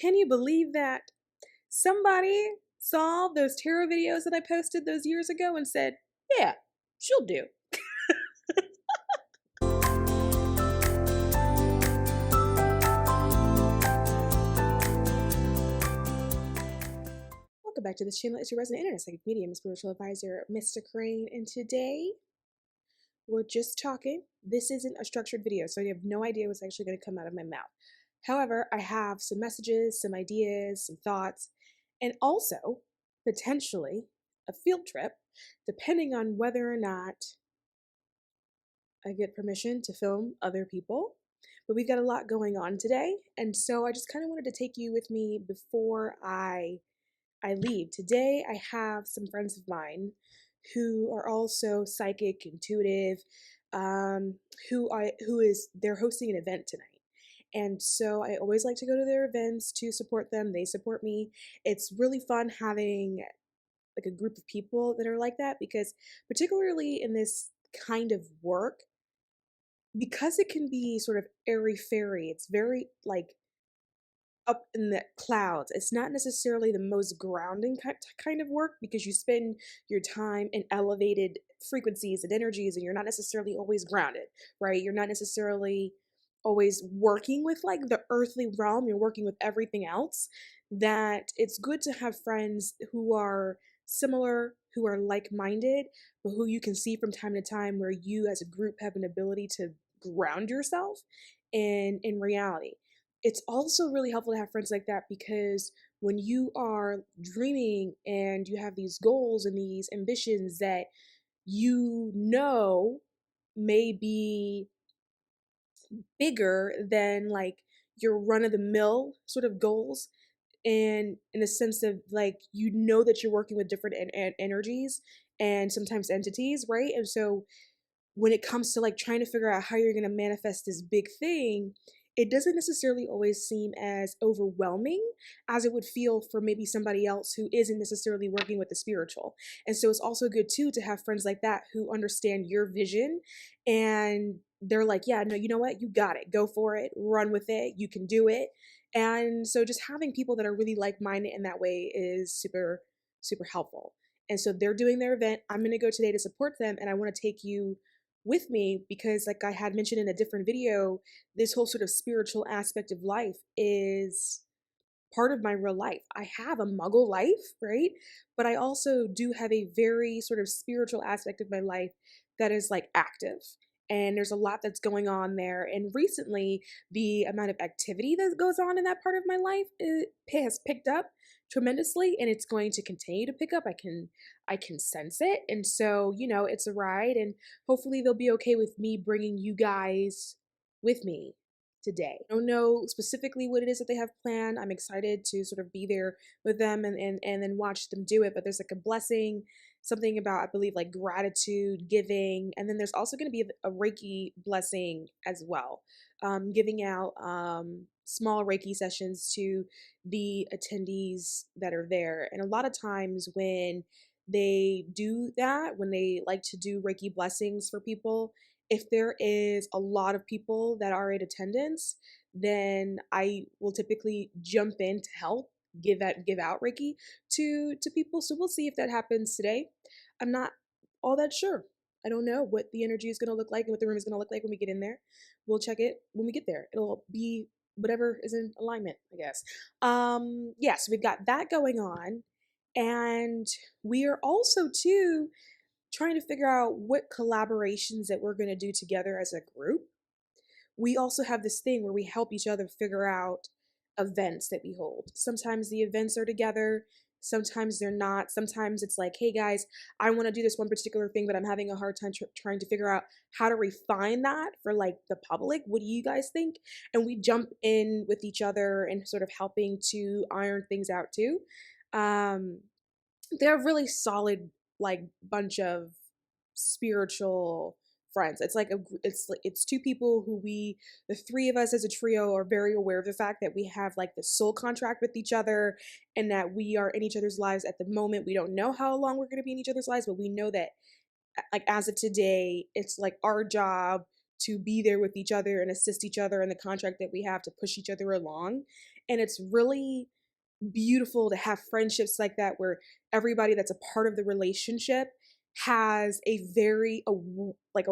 Can you believe that? Somebody saw those tarot videos that I posted those years ago and said, yeah, she'll do. Welcome back to this channel. It's your resident internet psychic medium and spiritual advisor, Mr. Crane, and today we're just talking. This isn't a structured video, so you have no idea what's actually going to come out of my mouth. However, I have some messages, some ideas, some thoughts, and also potentially a field trip, depending on whether or not I get permission to film other people. But we've got a lot going on today, and so I just kind of wanted to take you with me before I leave. Today, I have some friends of mine who are also psychic, intuitive, they're hosting an event tonight. And so I always like to go to their events to support them. They support me. It's really fun having like a group of people that are like that, because particularly in this kind of work, because it can be sort of airy fairy, it's very like up in the clouds. It's not necessarily the most grounding kind of work, because you spend your time in elevated frequencies and energies, and you're not necessarily always grounded, right? You're not necessarily always working with like the earthly realm. You're working with everything else. That it's good to have friends who are similar, who are like-minded, but who you can see from time to time where you as a group have an ability to ground yourself in reality. It's also really helpful to have friends like that, because when you are dreaming and you have these goals and these ambitions that you know may be bigger than like your run of the mill sort of goals, and in a sense of like, you know that you're working with different energies and sometimes entities, right? And so when it comes to like trying to figure out how you're going to manifest this big thing, it doesn't necessarily always seem as overwhelming as it would feel for maybe somebody else who isn't necessarily working with the spiritual. And so it's also good too to have friends like that who understand your vision, and they're like, yeah, no, you know what? You got it. Go for it. Run with it. You can do it. And so just having people that are really like-minded in that way is super, super helpful. And so they're doing their event. I'm going to go today to support them, and I want to take you with me because, like I had mentioned in a different video, this whole sort of spiritual aspect of life is part of my real life. I have a muggle life, right? But I also do have a very sort of spiritual aspect of my life that is like active. And there's a lot that's going on there. And recently, the amount of activity that goes on in that part of my life has picked up tremendously, and it's going to continue to pick up. I can sense it. And so, it's a ride, and hopefully they'll be okay with me bringing you guys with me today. I don't know specifically what it is that they have planned. I'm excited to sort of be there with them and then watch them do it. But there's like a blessing, something about, I believe, like gratitude, giving, and then there's also going to be a Reiki blessing as well, giving out small Reiki sessions to the attendees that are there. And a lot of times when they do that, when they like to do Reiki blessings for people, if there is a lot of people that are in attendance, then I will typically jump in to help give out Reiki to people. So we'll see if that happens today. I'm not all that sure. I don't know what the energy is going to look like and what the room is going to look like when we get in there. We'll check it when we get there. It'll be whatever is in alignment, I guess. So we've got that going on, and we are also too trying to figure out what collaborations that we're going to do together as a group. We also have this thing where we help each other figure out events that we hold. Sometimes the events are together, sometimes they're not. Sometimes it's like, hey guys, I want to do this one particular thing, but I'm having a hard time trying to figure out how to refine that for like the public. What do you guys think? And we jump in with each other and sort of helping to iron things out too. They're a really solid like bunch of spiritual friends. It's like it's two people who the three of us as a trio are very aware of the fact that we have like the soul contract with each other, and that we are in each other's lives at the moment. We don't know how long we're going to be in each other's lives, but we know that like as of today, it's like our job to be there with each other and assist each other in the contract that we have to push each other along. And it's really beautiful to have friendships like that where everybody that's a part of the relationship has a very like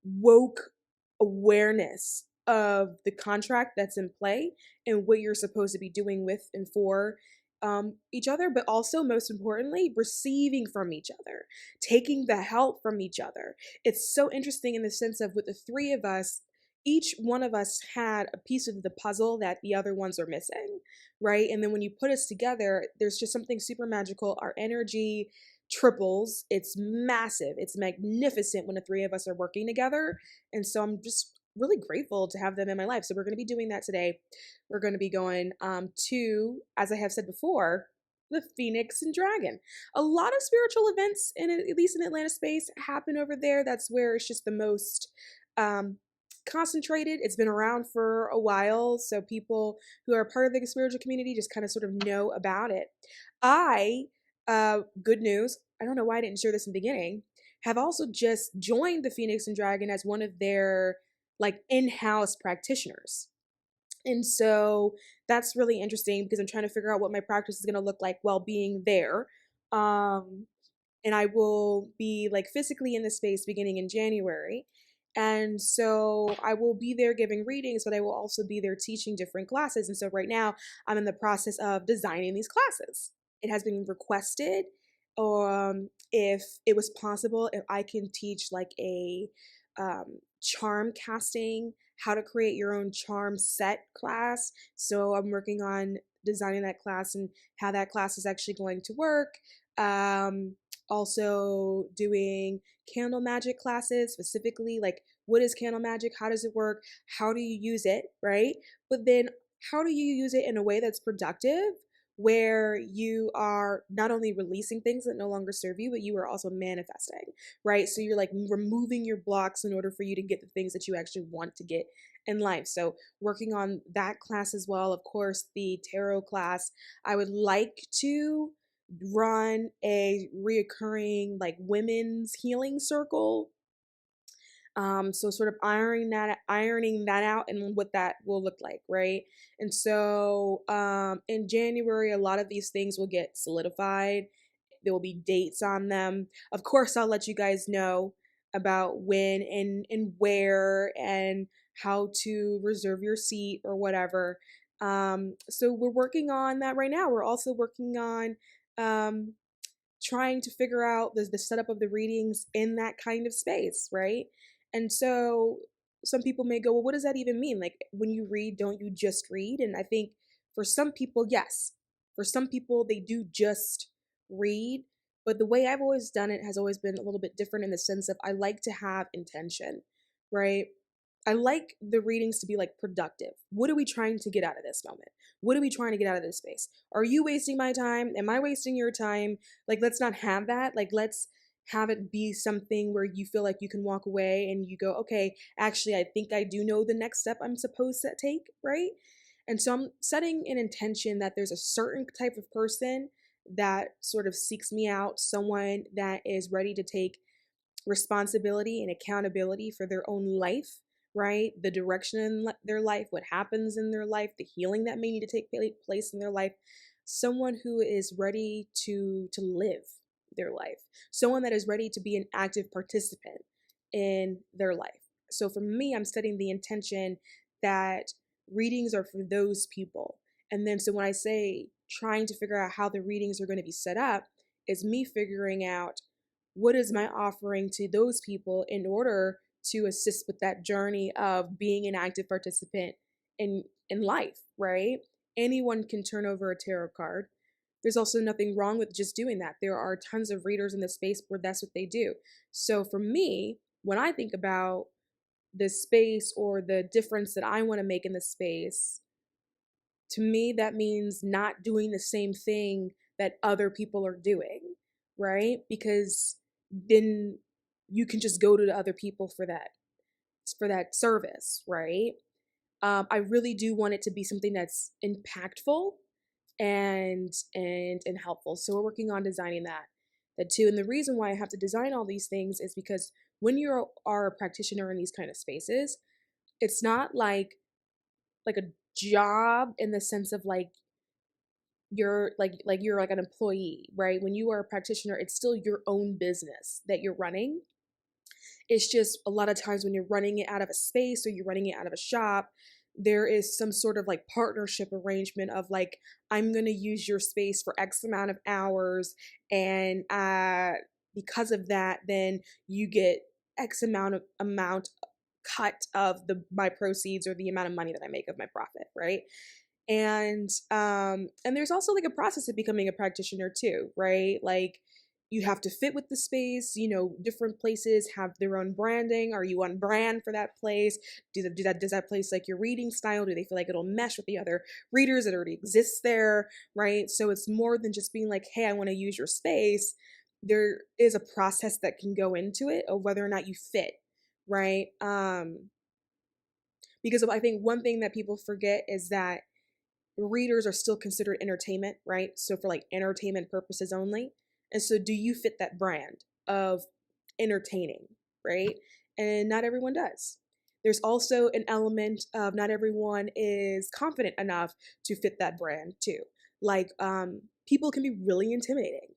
woke awareness of the contract that's in play and what you're supposed to be doing with and for each other, but also, most importantly, receiving from each other, taking the help from each other. It's so interesting in the sense of with the three of us, each one of us had a piece of the puzzle that the other ones are missing, right? And then when you put us together, there's just something super magical. Our energy triples. It's massive. It's magnificent when the three of us are working together. And so I'm just really grateful to have them in my life. So we're going to be doing that today. We're going to be going to, as I have said before, the Phoenix and Dragon. A lot of spiritual events, at least in Atlanta space, happen over there. That's where it's just the most concentrated. It's been around for a while, so people who are part of the spiritual community just kind of sort of know about it. Good news, I don't know why I didn't share this in the beginning, have also just joined the Phoenix and Dragon as one of their like in-house practitioners. And so that's really interesting because I'm trying to figure out what my practice is going to look like while being there. And I will be like physically in the space beginning in January. And so I will be there giving readings, but I will also be there teaching different classes. And so right now I'm in the process of designing these classes. It has been requested if it was possible, if I can teach like a charm casting, how to create your own charm set class. So I'm working on designing that class and how that class is actually going to work. Also doing candle magic classes, specifically like what is candle magic, how does it work, how do you use it, right? But then how do you use it in a way that's productive, where you are not only releasing things that no longer serve you, but you are also manifesting, right? So you're like removing your blocks in order for you to get the things that you actually want to get in life. So working on that class as well. Of course, the tarot class. I would like to run a reoccurring like women's healing circle. So sort of ironing that out and what that will look like, right? And so in January, a lot of these things will get solidified. There will be dates on them. Of course, I'll let you guys know about when and where and how to reserve your seat or whatever. So we're working on that right now. We're also working on um, trying to figure out the setup of the readings in that kind of space, right? And so some people may go, well, what does that even mean? Like when you read, don't you just read? And I think for some people, yes. For some people, they do just read. But the way I've always done it has always been a little bit different in the sense of I like to have intention, right? I like the readings to be like productive. What are we trying to get out of this moment? What are we trying to get out of this space? Are you wasting my time? Am I wasting your time? Like, let's not have that. Like, let's have it be something where you feel like you can walk away and you go, okay, actually, I think I do know the next step I'm supposed to take, right? And so I'm setting an intention that there's a certain type of person that sort of seeks me out, someone that is ready to take responsibility and accountability for their own life, right? The direction in their life, what happens in their life, the healing that may need to take place in their life. Someone who is ready to live their life. Someone that is ready to be an active participant in their life. So for me, I'm setting the intention that readings are for those people. And then so when I say trying to figure out how the readings are going to be set up, is me figuring out what is my offering to those people in order to assist with that journey of being an active participant in life, right? Anyone can turn over a tarot card. There's also nothing wrong with just doing that. There are tons of readers in the space where that's what they do. So for me, when I think about the space or the difference that I want to make in the space, to me that means not doing the same thing that other people are doing, right? Because then you can just go to the other people for that service, right? I really do want it to be something that's impactful and helpful. So we're working on designing that too. And the reason why I have to design all these things is because when you are a practitioner in these kind of spaces, it's not like a job in the sense of like you're you're like an employee, right? When you are a practitioner, it's still your own business that you're running. It's just a lot of times when you're running it out of a space or you're running it out of a shop, there is some sort of like partnership arrangement of like, I'm going to use your space for X amount of hours. And because of that, then you get X amount cut of my proceeds or the amount of money that I make of my profit, right? And there's also like a process of becoming a practitioner too, right? Like you have to fit with the space. Different places have their own branding. Are you on brand for that place? Does that place like your reading style? Do they feel like it'll mesh with the other readers that already exist there, right? So it's more than just being like, hey, I want to use your space. There is a process that can go into it of whether or not you fit, right? Because I think one thing that people forget is that readers are still considered entertainment, right? So for like entertainment purposes only. And so do you fit that brand of entertaining, right? And not everyone does. There's also an element of not everyone is confident enough to fit that brand too. Like people can be really intimidating.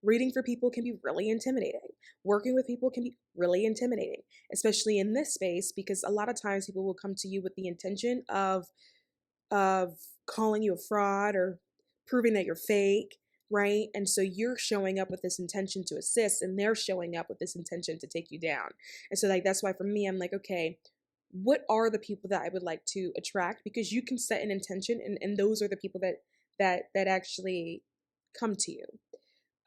Reading for people can be really intimidating. Working with people can be really intimidating, especially in this space, because a lot of times people will come to you with the intention of calling you a fraud or proving that you're fake, right? And so you're showing up with this intention to assist, and they're showing up with this intention to take you down. And so like that's why for me, I'm like, okay, what are the people that I would like to attract? Because you can set an intention, and those are the people that actually come to you.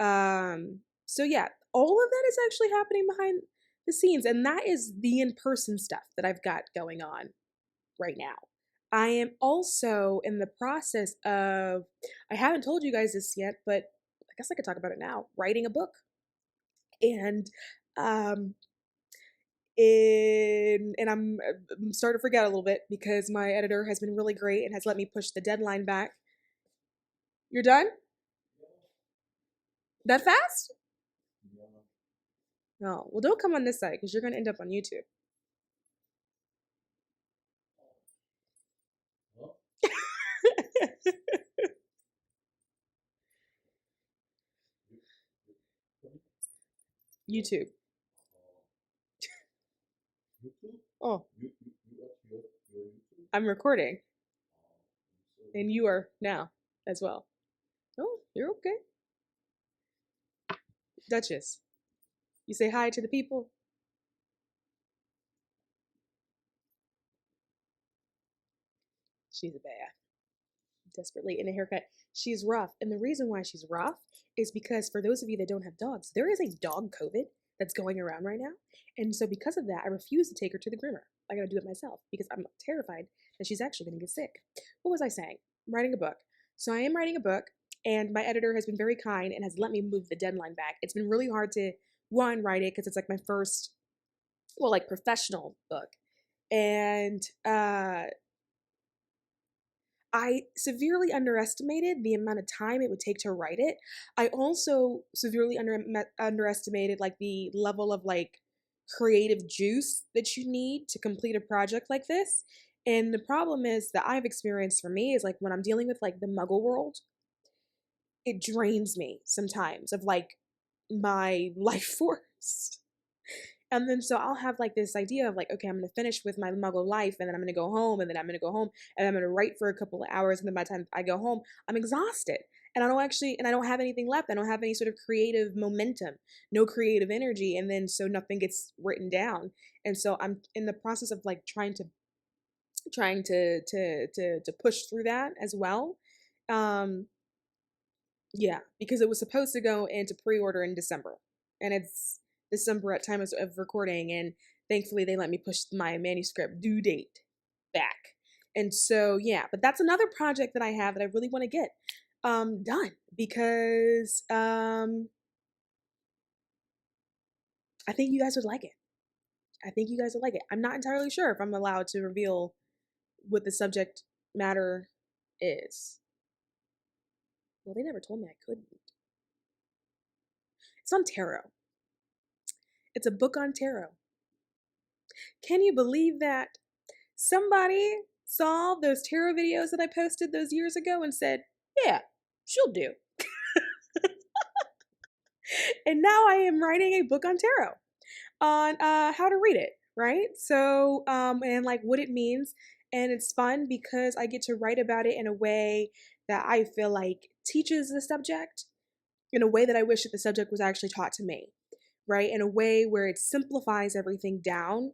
So yeah, all of that is actually happening behind the scenes, and that is the in-person stuff that I've got going on right now. I am also in the process of, I haven't told you guys this yet, but I guess I could talk about it now, writing a book. And um and I'm starting to forget a little bit because my editor has been really great and has let me push the deadline back. You're done? That fast? No. Well, don't come on this side because you're going to end up on YouTube. YouTube. Oh, I'm recording. And you are now as well. Oh, you're okay. Duchess, you say hi to the people. She's a bad. Desperately in a haircut. She's rough. And the reason why she's rough is because for those of you that don't have dogs, there is a dog COVID that's going around right now. And so because of that, I refuse to take her to the groomer. I gotta do it myself because I'm terrified that she's actually gonna get sick. What was I saying? I'm writing a book. So I am writing a book, and my editor has been very kind and has let me move the deadline back. It's been really hard to one write it because it's like my first, well, like professional book. And I severely underestimated the amount of time it would take to write it. I also severely underestimated like the level of like creative juice that you need to complete a project like this. And the problem is that I've experienced for me is like when I'm dealing with like the muggle world, it drains me sometimes of like my life force. And then so I'll have like this idea of like, okay, I'm gonna finish with my muggle life, and then I'm gonna go home, and then I'm gonna go home, and I'm gonna write for a couple of hours, and then by the time I go home, I'm exhausted. And I don't have anything left. I don't have any sort of creative momentum, no creative energy, and then so nothing gets written down. And so I'm in the process of like trying to push through that as well. Um, yeah, because it was supposed to go into pre-order in December, and it's December at time of recording, and thankfully they let me push my manuscript due date back. And so yeah, but that's another project that I have that I really want to get done because I think you guys would like it. I think you guys would like it. I'm not entirely sure if I'm allowed to reveal what the subject matter is. Well, they never told me I couldn't. It's on tarot. It's a book on tarot. Can you believe that? Somebody saw those tarot videos that I posted those years ago and said, yeah, she'll do. And now I am writing a book on tarot, on how to read it, right? So, and like what it means. And it's fun because I get to write about it in a way that I feel like teaches the subject in a way that I wish that the subject was actually taught to me, right? In a way where it simplifies everything down,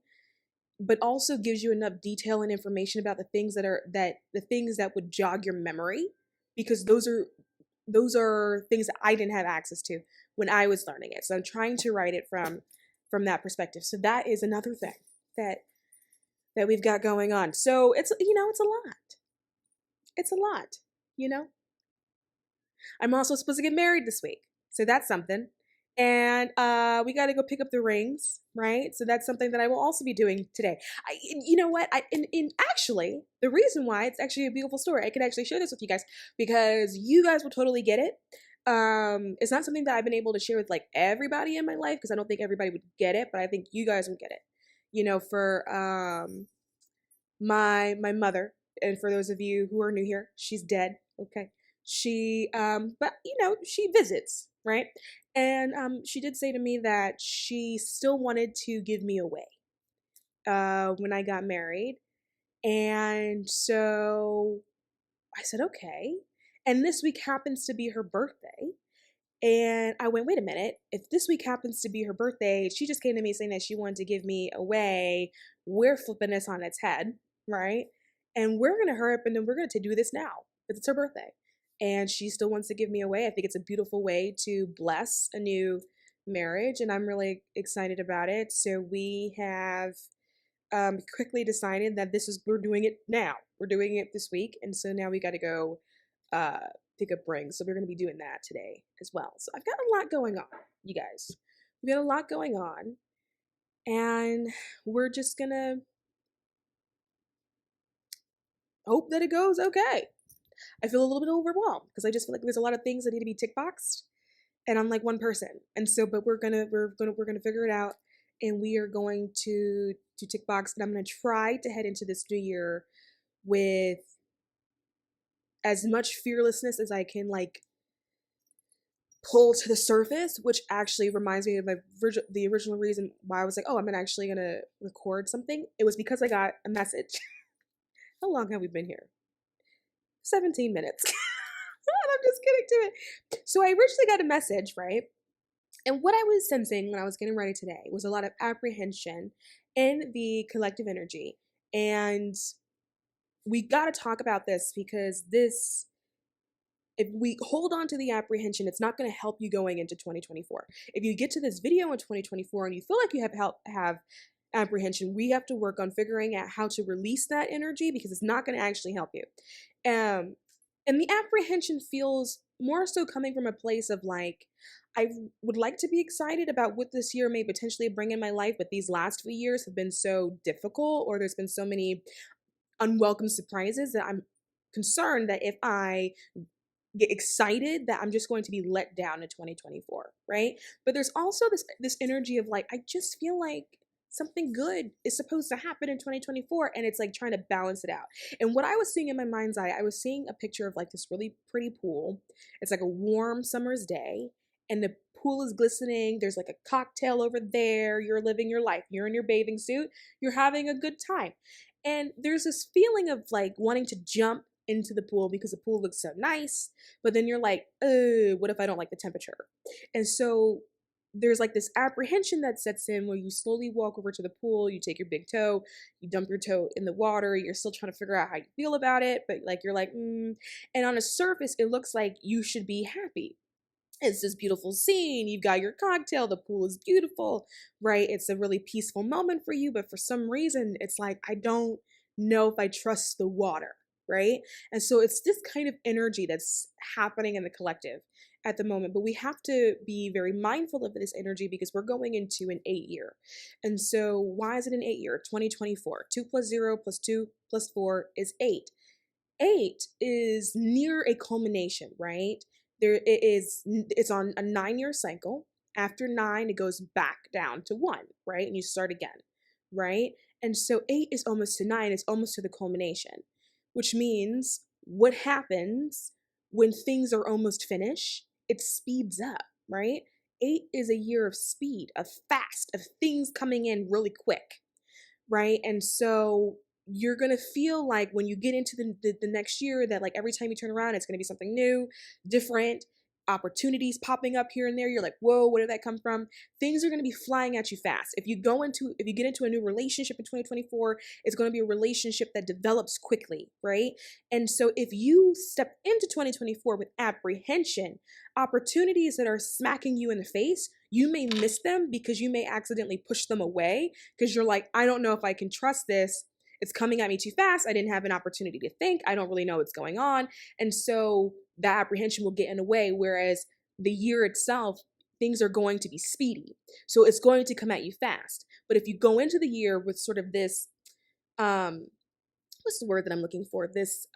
but also gives you enough detail and information about the things that would jog your memory, because those are things that I didn't have access to when I was learning it. So I'm trying to write it from that perspective. So that is another thing that we've got going on. So it's it's a lot. It's a lot, you know? I'm also supposed to get married this week. So that's something. And we got to go pick up the rings, right? So that's something that I will also be doing today. You know what? In actually, the reason why, it's actually a beautiful story. I can actually share this with you guys because you guys will totally get it. It's not something that I've been able to share with like everybody in my life because I don't think everybody would get it, but I think you guys would get it. For my mother, and for those of you who are new here, she's dead. Okay. She but she visits, right? And she did say to me that she still wanted to give me away when I got married. And so I said, okay. And this week happens to be her birthday. And I went, wait a minute, if this week happens to be her birthday, she just came to me saying that she wanted to give me away. We're flipping this on its head, right? And we're going to hurry up and then we're going to do this now because it's her birthday. And she still wants to give me away. I think it's a beautiful way to bless a new marriage. And I'm really excited about it. So we have quickly decided that we're doing it now. We're doing it this week. And so now we got to go uh, pick up rings. So we're going to be doing that today as well. So I've got a lot going on, you guys. We've got a lot going on. And we're just going to hope that it goes okay. I feel a little bit overwhelmed because I just feel like there's a lot of things that need to be tick boxed, and I'm like one person. And so, but we're gonna figure it out, and we are going to tick box. And I'm gonna try to head into this new year with as much fearlessness as I can, like pull to the surface. Which actually reminds me of the original reason why I was like, oh, I'm actually gonna record something. It was because I got a message. How long have we been here? 17 minutes. And I'm just getting to it. So I originally got a message, right? And what I was sensing when I was getting ready today was a lot of apprehension in the collective energy. And we got to talk about this because if we hold on to the apprehension, it's not going to help you going into 2024. If you get to this video in 2024 and you feel like you have apprehension, we have to work on figuring out how to release that energy because it's not going to actually help you. And the apprehension feels more so coming from a place of like, I would like to be excited about what this year may potentially bring in my life, but these last few years have been so difficult, or there's been so many unwelcome surprises that I'm concerned that if I get excited that I'm just going to be let down in 2024, right? But there's also this energy of like, I just feel like something good is supposed to happen in 2024, and it's like trying to balance it out. And what I was seeing in my mind's eye, I was seeing a picture of like this really pretty pool. It's like a warm summer's day, and the pool is glistening. There's like a cocktail over there. You're living your life. You're in your bathing suit. You're having a good time. And there's this feeling of like wanting to jump into the pool because the pool looks so nice, but then you're like, what if I don't like the temperature? And so there's like this apprehension that sets in where you slowly walk over to the pool, you take your big toe, you dump your toe in the water, you're still trying to figure out how you feel about it, but like you're like, and on a surface, it looks like you should be happy. It's this beautiful scene. You've got your cocktail. The pool is beautiful, right? It's a really peaceful moment for you. But for some reason, it's like, I don't know if I trust the water, right? And so it's this kind of energy that's happening in the collective at the moment. But we have to be very mindful of this energy because we're going into an 8-year. And so why is it an 8-year? 2024. 2 plus 0 plus 2 plus 4 is 8. 8 is near a culmination, right? It's on a 9-year cycle. After 9, it goes back down to 1, right? And you start again, right? And so 8 is almost to 9, it's almost to the culmination, which means what happens when things are almost finished? It speeds up, right? 8 is a year of speed, of fast, of things coming in really quick, right? And so you're gonna feel like when you get into the next year that like every time you turn around, it's gonna be something new, different, opportunities popping up here and there. You're like, whoa, where did that come from? Things are gonna be flying at you fast. If you get into a new relationship in 2024, it's gonna be a relationship that develops quickly, right? And so if you step into 2024 with apprehension, opportunities that are smacking you in the face, you may miss them because you may accidentally push them away because you're like, I don't know if I can trust this. It's coming at me too fast. I didn't have an opportunity to think. I don't really know what's going on. And so that apprehension will get in the way. Whereas the year itself, things are going to be speedy. So it's going to come at you fast. But if you go into the year with sort of this, what's the word that I'm looking for? This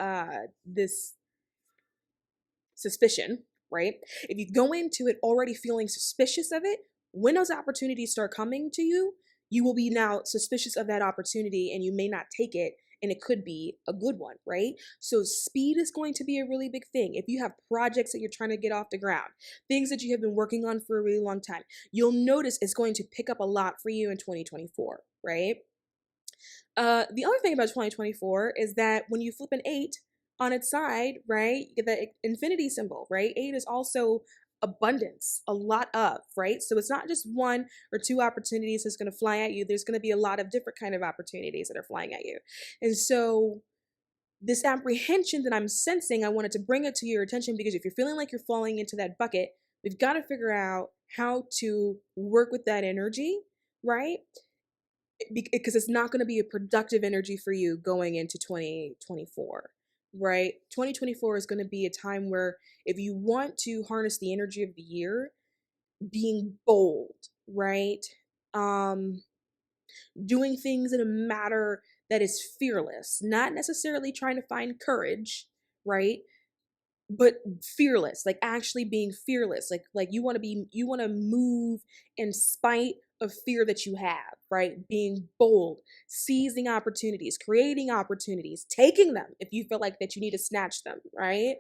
suspicion, right? If you go into it already feeling suspicious of it, when those opportunities start coming to you, you will be now suspicious of that opportunity and you may not take it, and it could be a good one, right? So speed is going to be a really big thing. If you have projects that you're trying to get off the ground, things that you have been working on for a really long time, you'll notice it's going to pick up a lot for you in 2024, right? The other thing about 2024 is that when you flip an 8 on its side, right, you get the infinity symbol, right? 8 is also abundance, a lot of, right? So it's not just one or two opportunities that's going to fly at you. There's going to be a lot of different kind of opportunities that are flying at you. And so this apprehension that I'm sensing, I wanted to bring it to your attention because if you're feeling like you're falling into that bucket, we've got to figure out how to work with that energy, right? Because it's not going to be a productive energy for you going into 2024, right? 2024 is going to be a time where if you want to harness the energy of the year, being bold, right? Doing things in a manner that is fearless, not necessarily trying to find courage, right? But fearless, like actually being fearless, like you want to move in spite of fear that you have, right? Being bold, seizing opportunities, creating opportunities, taking them if you feel like that you need to snatch them, right?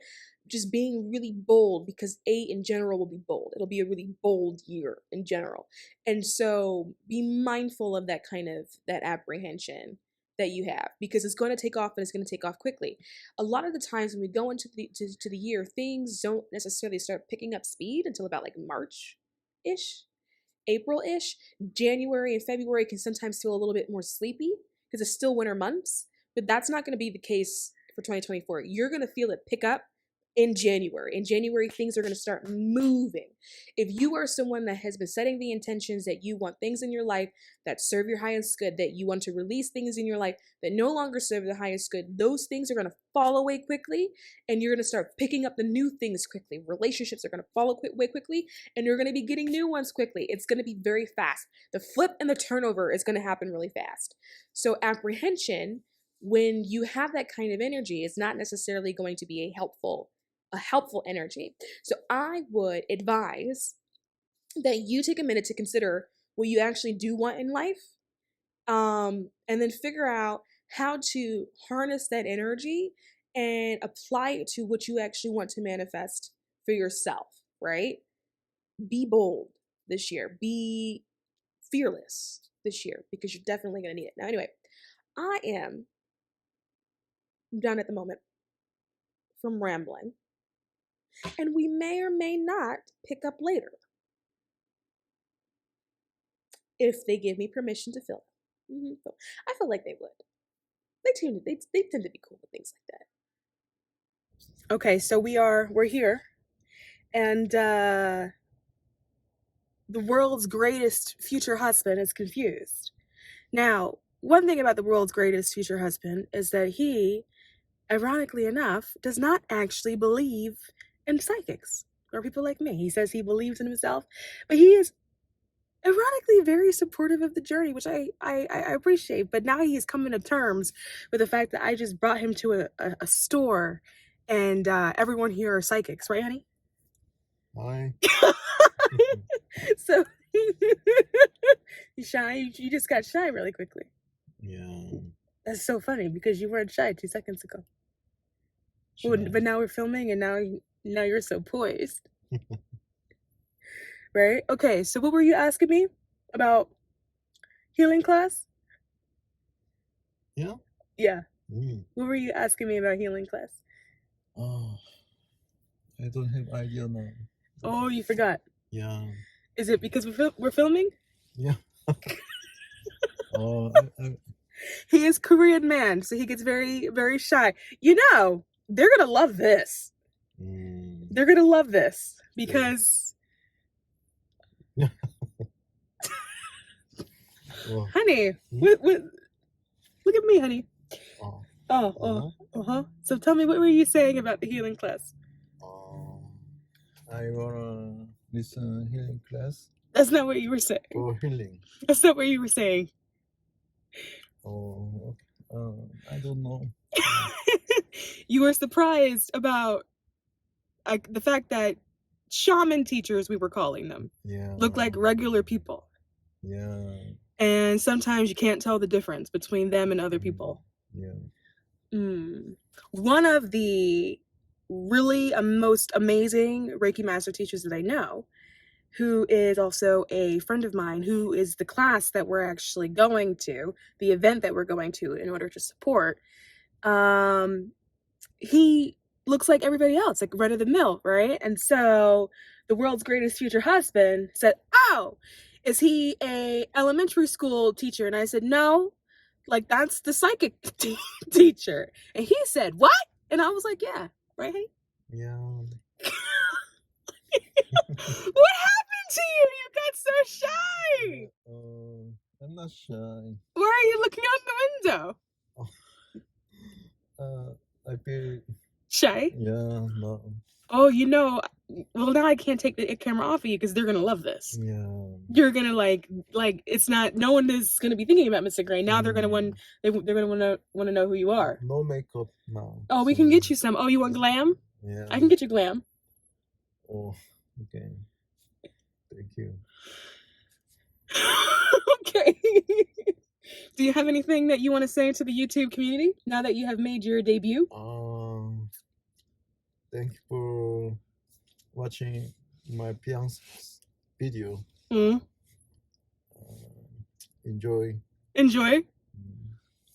Just being really bold, because 8 in general will be bold. It'll be a really bold year in general. And so be mindful of that kind of that apprehension that you have, because it's going to take off and it's going to take off quickly. A lot of the times when we go into the year, things don't necessarily start picking up speed until about like March-ish, April-ish. January and February can sometimes feel a little bit more sleepy because it's still winter months, but that's not going to be the case for 2024. You're going to feel it pick up in January. In January, things are going to start moving. If you are someone that has been setting the intentions that you want things in your life that serve your highest good, that you want to release things in your life that no longer serve the highest good, those things are going to fall away quickly, and you're going to start picking up the new things quickly. Relationships are going to fall away quickly, and you're going to be getting new ones quickly. It's going to be very fast. The flip and the turnover is going to happen really fast. So apprehension, when you have that kind of energy, is not necessarily going to be a helpful energy. So I would advise that you take a minute to consider what you actually do want in life, and then figure out how to harness that energy and apply it to what you actually want to manifest for yourself, right? Be bold this year. Be fearless this year, because you're definitely going to need it. Now, anyway, I am done at the moment from rambling, and we may or may not pick up later if they give me permission to film. So I feel like they would. They tend to be cool with things like that. Okay, so we're here, and the world's greatest future husband is confused. Now, one thing about the world's greatest future husband is that he, ironically enough, does not actually believe in psychics or people like me. He says he believes in himself, but he is ironically very supportive of the journey, which I appreciate. But now he is coming to terms with the fact that I just brought him to a store, and everyone here are psychics, right, honey? Hi. So You shy? You just got shy really quickly. Yeah. That's so funny because you weren't shy 2 seconds ago. Shy. But now we're filming and now you're so poised. Right? Okay, so what were you asking me about healing class? Yeah? Yeah. What were you asking me about healing class? Oh, I don't have idea now. Oh, you forgot. Yeah. Is it because we're filming? Yeah. Oh, He is Korean man, so he gets very, very shy. You know, they're gonna love this. They're gonna love this because, honey, look at me, honey. So tell me, what were you saying about the healing class? I wanna listen healing class. That's not what you were saying. For healing. That's not what you were saying. Oh, I don't know. You were surprised about the fact that shaman teachers, we were calling them, look like regular people. Yeah. And sometimes you can't tell the difference between them and other people. Yeah. One of the really most amazing Reiki master teachers that I know, who is also a friend of mine, who is the class that we're actually going to, the event that we're going to in order to support, he looks like everybody else, like run of the mill, right? And so the world's greatest future husband said, "Oh, is he a elementary school teacher?" And I said, "No, like that's the psychic teacher." And he said, "What?" And I was like, "Yeah, right, honey?" Yeah. What happened to you? You got so shy. I'm not shy. Why are you looking out the window? I feel shy. Yeah, no. Oh, you know, well now I can't take the camera off of you because they're gonna love this. Yeah. You're gonna like it's not. No one is gonna be thinking about Mr. Gray now. They're gonna they're gonna want to know who you are. No makeup now. Oh, we can get you some. Oh, you want glam? Yeah. I can get you glam. Oh, okay. Thank you. Okay. Do you have anything that you want to say to the YouTube community now that you have made your debut? Thank you for watching my fiance's video. Enjoy. Enjoy?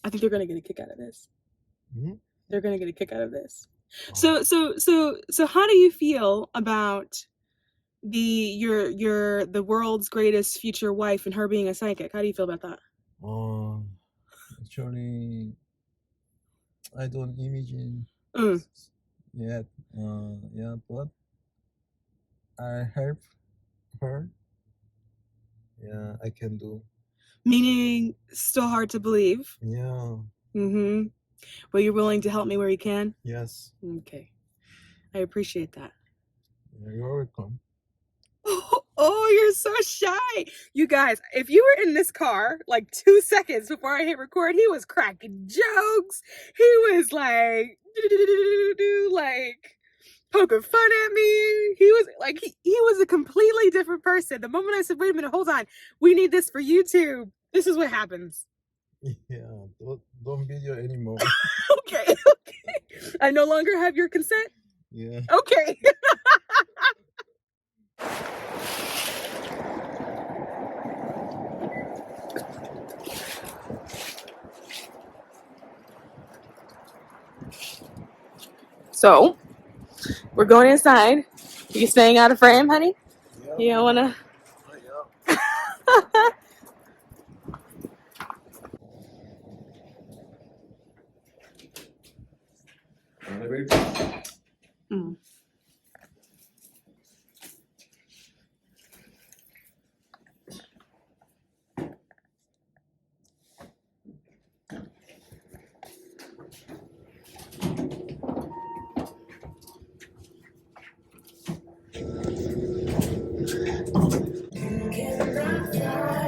I think they're gonna get a kick out of this. They're gonna get a kick out of this. So how do you feel about the world's greatest future wife and her being a psychic? How do you feel about that? Actually, I don't imagine yet. Yeah, but I help her. Yeah, I can do. Meaning, still hard to believe. Yeah. But you're willing to help me where you can? Yes. Okay. I appreciate that. You're welcome. Oh, you're so shy. You guys, if you were in this car like 2 seconds before I hit record, he was cracking jokes. He was like poking fun at me. He was like, he was a completely different person. The moment I said, wait a minute, hold on, we need this for YouTube, this is what happens. Yeah, don't video anymore. Okay. I no longer have your consent? Yeah. Okay. So, we're going inside. You staying out of frame, honey? Yeah. You don't wanna?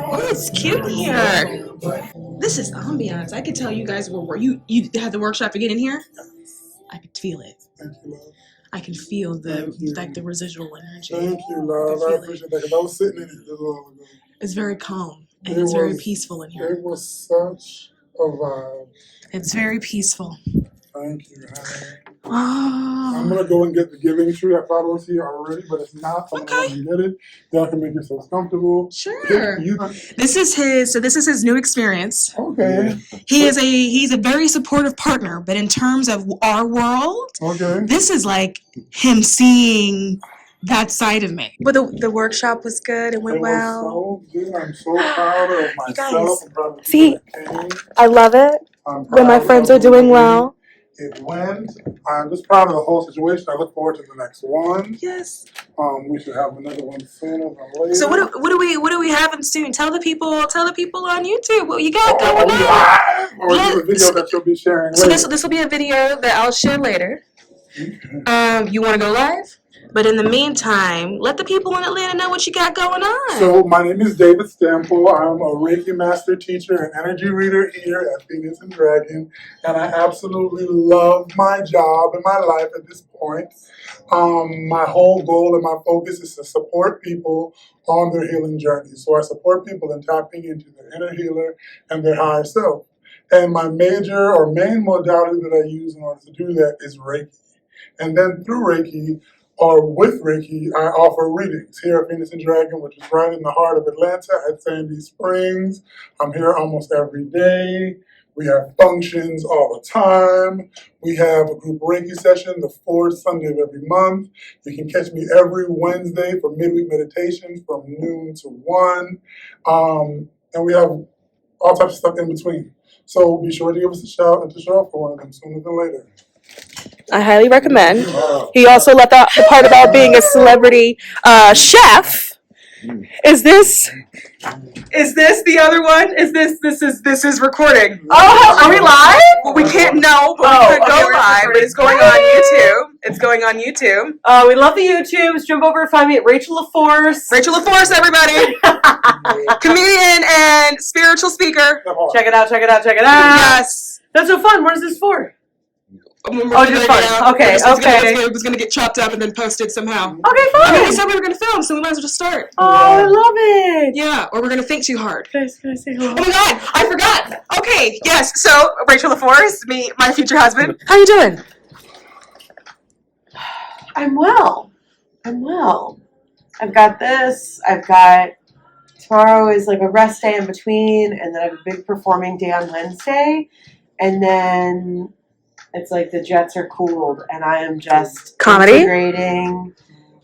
Oh, it's cute here. This is ambiance. I could tell you guys were you had the workshop again in here? I could feel it. I can feel the residual energy. Thank you, love. I appreciate that because I was sitting in it a little while ago. It's very calm. And it's very peaceful in here. It was such a vibe. It's very peaceful. Thank you, honey. Oh. I'm gonna go and get the giving tree. I thought it was here already, but it's not. So I'm gonna go and get it. Y'all can make yourselves comfortable. Sure. This is his new experience. Okay. He's a very supportive partner, but in terms of our world, this is like him seeing that side of me. But the workshop was good. It went well. So good. I'm so proud of myself. I'm proud of see, I love it when my friends are doing well. It went. I'm just proud of the whole situation. I look forward to the next one. Yes. We should have another one sooner than later. So what do we have soon? Tell the people on YouTube what you got going on. Or a video that you'll be sharing So later. this will be a video that I'll share later. You want to go live? But in the meantime, let the people in Atlanta know what you got going on. So my name is David Stample. I'm a Reiki Master Teacher and Energy Reader here at Phoenix and Dragon. And I absolutely love my job and my life at this point. My whole goal and my focus is to support people on their healing journey. So I support people in tapping into their inner healer and their higher self. And my major or main modality that I use in order to do that is Reiki. And then through Reiki, or with Reiki, I offer readings here at Phoenix and Dragon, which is right in the heart of Atlanta at Sandy Springs. I'm here almost every day. We have functions all the time. We have a group Reiki session the fourth Sunday of every month. You can catch me every Wednesday for midweek meditation from noon to 1. And we have all types of stuff in between. So be sure to give us a shout and to show up for one of them sooner than later. I highly recommend. He also left out the part about being a celebrity chef. Is this the other one? This is recording? Oh, are we live? Well, we can't know, but we could go live. But it's going on YouTube. It's going on YouTube. We love the YouTubes. Jump over and find me at Rachel LaForce. Rachel LaForce, everybody. Comedian and spiritual speaker. Check it out. Yes. That's so fun. What is this for? Just fun. Okay. It was gonna get chopped up and then posted somehow. Okay, fine. I mean, they said we were gonna film, so we might as well just start. Oh, I love it. Yeah, or we're gonna think too hard. Can I say hello? Oh my God, I forgot. Okay, yes. So Rachel LaForce, my future husband. How you doing? I'm well. I've got this. Tomorrow is like a rest day in between, and then I have a big performing day on Wednesday, and then it's like the jets are cooled, and I am just integrating.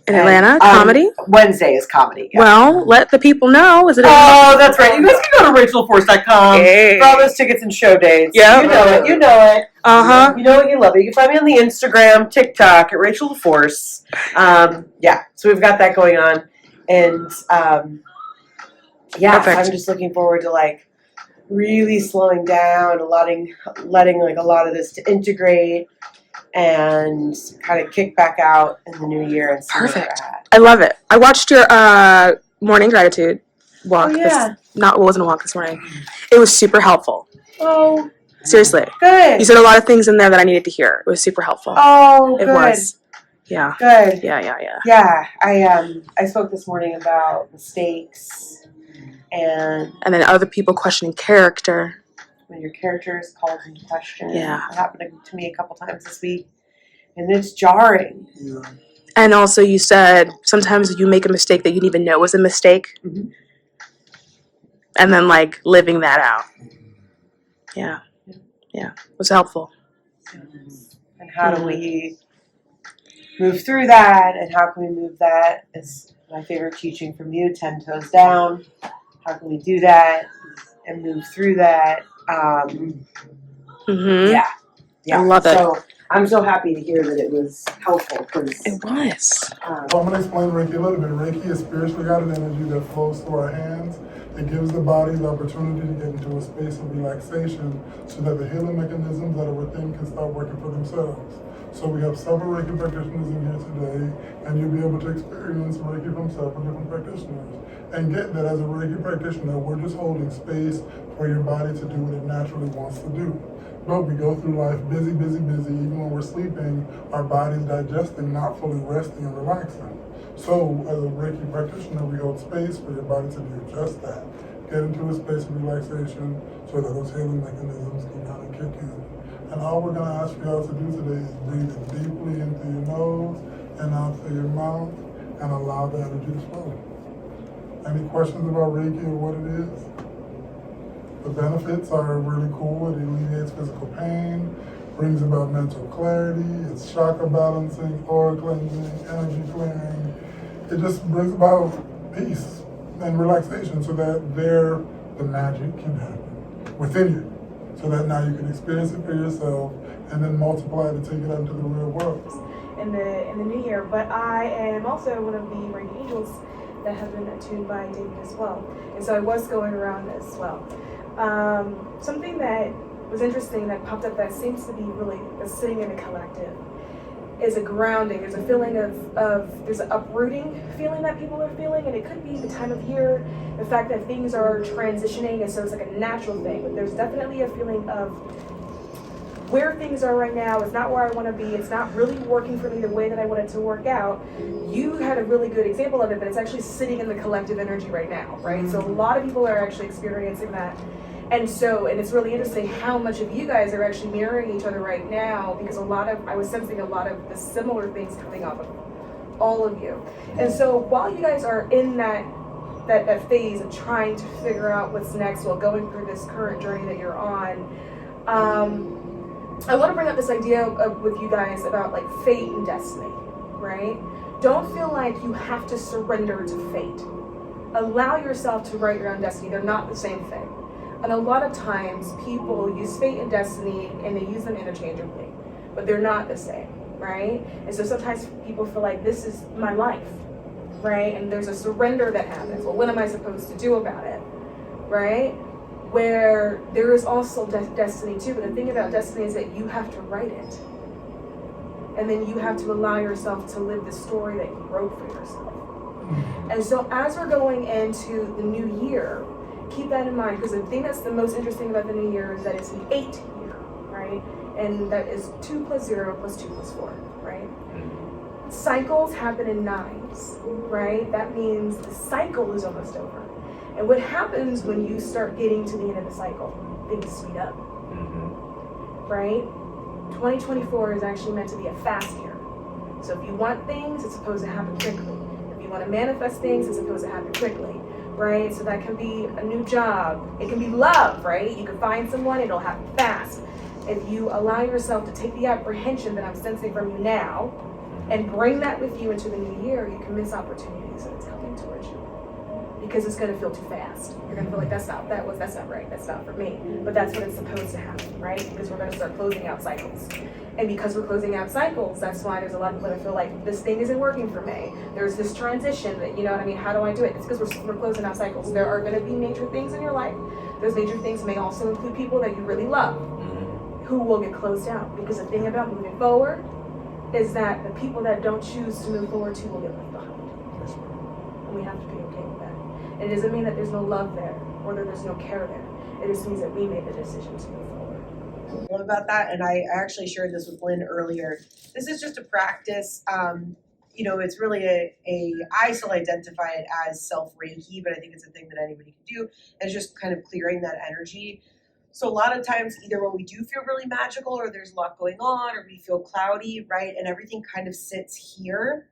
In Atlanta, comedy? Wednesday is comedy. Yeah. Well, let the people know. Is it? Oh, that's right. You guys can go to RachelLaForce.com for all those tickets and show dates. Yeah, you know it. You know it. You love it. You can find me on the Instagram, TikTok at Rachel LaForce. So we've got that going on, and Perfect. I'm just looking forward to like really slowing down, letting like a lot of this to integrate and kind of kick back out in the new year and see where we're at. I love it. I watched your morning gratitude walk. Oh, yeah. It wasn't a walk this morning. It was super helpful. Oh, seriously. good. You said a lot of things in there that I needed to hear. It was super helpful. Oh, it good. was. Yeah. Good. Yeah. Yeah, I spoke this morning about mistakes and then other people questioning character. when your character is called into question. Yeah. It happened to me a couple times this week, and it's jarring. Yeah. And also you said sometimes you make a mistake that you didn't even know was a mistake. Mm-hmm. And then like living that out. Yeah. It was helpful. And how do we move through that, and how can we move that? Is my favorite teaching from you, 10 toes down. How can we do that and move through that? Yeah. I love it. So I'm so happy to hear that it was helpful. It was. So I'm going to explain Reiki a little bit. Reiki is spiritually guided energy that flows through our hands. It gives the body the opportunity to get into a space of relaxation so that the healing mechanisms that are within can start working for themselves. So we have several Reiki practitioners in here today, and you'll be able to experience Reiki from several different practitioners. And get that as a Reiki practitioner, we're just holding space for your body to do what it naturally wants to do. But we go through life busy. Even when we're sleeping, our body's digesting, not fully resting and relaxing. So as a Reiki practitioner, we hold space for your body to do just that. get into a space of relaxation so that those healing mechanisms can kind of kick in. And all we're going to ask for y'all to do today is breathe it deeply into your nose and out through your mouth and allow the energy to flow. Any questions about Reiki or what it is? The benefits are really cool. It alleviates physical pain, brings about mental clarity, it's chakra balancing, aura cleansing, energy clearing. It just brings about peace and relaxation so that the magic can happen within you. So that now you can experience it for yourself and then multiply it and take it out into the real world. In the new year, but I am also one of the Reiki angels that have been attuned by David as well. And so I was going around as well. Something that was interesting that popped up that seems to be really sitting in the collective is a grounding. There's a feeling of there's an uprooting feeling that people are feeling, and it could be the time of year, the fact that things are transitioning, and so it's like a natural thing. But there's definitely a feeling of where things are right now is not where I want to be. It's not really working for me the way that I want it to work out. You had a really good example of it, but it's actually sitting in the collective energy right now, right? So a lot of people are actually experiencing that. And it's really interesting how much of you guys are actually mirroring each other right now, because I was sensing a lot of the similar things coming up of all of you. And so while you guys are in that phase of trying to figure out what's next while going through this current journey that you're on, I want to bring up this idea with you guys about like fate and destiny, right? Don't feel like you have to surrender to fate. Allow yourself to write your own destiny. They're not the same thing. And a lot of times people use fate and destiny and they use them interchangeably, but they're not the same, right? And so sometimes people feel like this is my life, right? And there's a surrender that happens. Well, what am I supposed to do about it, right? Where there is also destiny too, but the thing about destiny is that you have to write it. And then you have to allow yourself to live the story that you wrote for yourself. And so as we're going into the new year, keep that in mind, because the thing that's the most interesting about the new year is that it's an 8 year, right? And that is 2 + 0 + 2 + 4, right? Cycles happen in 9s, right? That means the cycle is almost over. And what happens when you start getting to the end of the cycle? Things speed up, right? 2024 is actually meant to be a fast year. So if you want things, it's supposed to happen quickly. If you want to manifest things, it's supposed to happen quickly, right? So that can be a new job. It can be love, right? You can find someone, it'll happen fast. If you allow yourself to take the apprehension that I'm sensing from you now and bring that with you into the new year, you can miss opportunities that it's coming towards you. Because it's going to feel too fast. You're going to feel like that's not right, that's not for me. But that's what it's supposed to happen, right? Because we're going to start closing out cycles. And because we're closing out cycles, that's why there's a lot of people that feel like this thing isn't working for me. There's this transition that, you know what I mean, how do I do it? It's because we're closing out cycles. There are going to be major things in your life. Those major things may also include people that you really love who will get closed out. Because the thing about moving forward is that the people that don't choose to move forward to will get left behind. And we have to be okay with that. And it doesn't mean that there's no love there or that there's no care there. It just means that we made the decision to move forward. What about that? And I actually shared this with Lynn earlier. This is just a practice. It's really I still identify it as self-Reiki, but I think it's a thing that anybody can do. And it's just kind of clearing that energy. So a lot of times, either when we do feel really magical or there's a lot going on or we feel cloudy, right? And everything kind of sits here.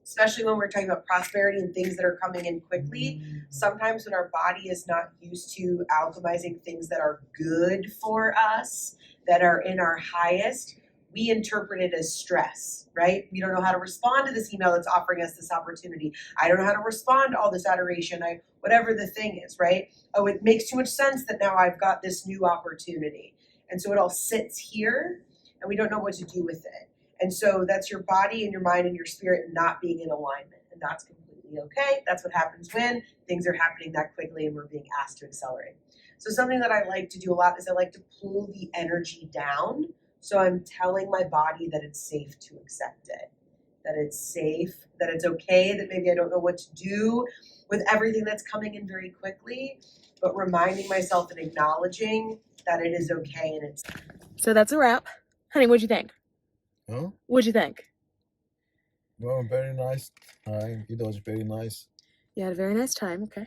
Especially when we're talking about prosperity and things that are coming in quickly, sometimes when our body is not used to alchemizing things that are good for us, that are in our highest, we interpret it as stress, right? We don't know how to respond to this email that's offering us this opportunity. I don't know how to respond to all this adoration, whatever the thing is, right? Oh, it makes too much sense that now I've got this new opportunity. And so it all sits here and we don't know what to do with it. And so that's your body and your mind and your spirit not being in alignment. And that's completely okay. That's what happens when things are happening that quickly and we're being asked to accelerate. So something that I like to do a lot is I like to pull the energy down. So I'm telling my body that it's safe to accept it, that it's safe, that it's okay, that maybe I don't know what to do with everything that's coming in very quickly, but reminding myself and acknowledging that it is okay and it's. So that's a wrap. Honey, what'd you think? Huh? What'd you think? Well, very nice. It was very nice. You had a very nice time, okay.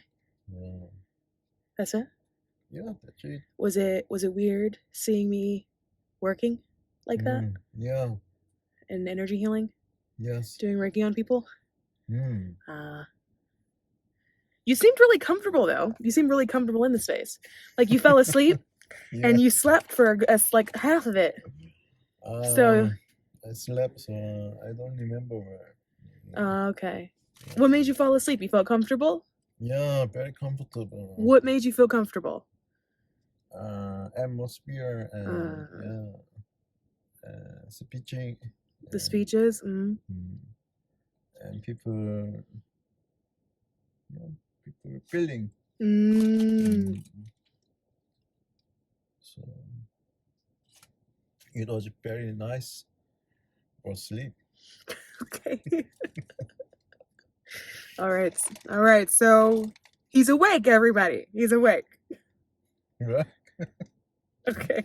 Yeah. That's it? Yeah, that's it. Was it weird seeing me working like that Yeah, and energy healing, yes. doing Reiki on people? Mm. You seemed really comfortable though. You seemed really comfortable in the space. Like you fell asleep Yeah. and you slept for like half of it. So I slept, so I don't remember where. okay. What made you fall asleep? You felt comfortable? Yeah, very comfortable. What made you feel comfortable? Atmosphere and speaking. The speeches? And people feeling. So it was very nice for sleep. Okay. All right. So he's awake, everybody. He's awake. Right? Okay.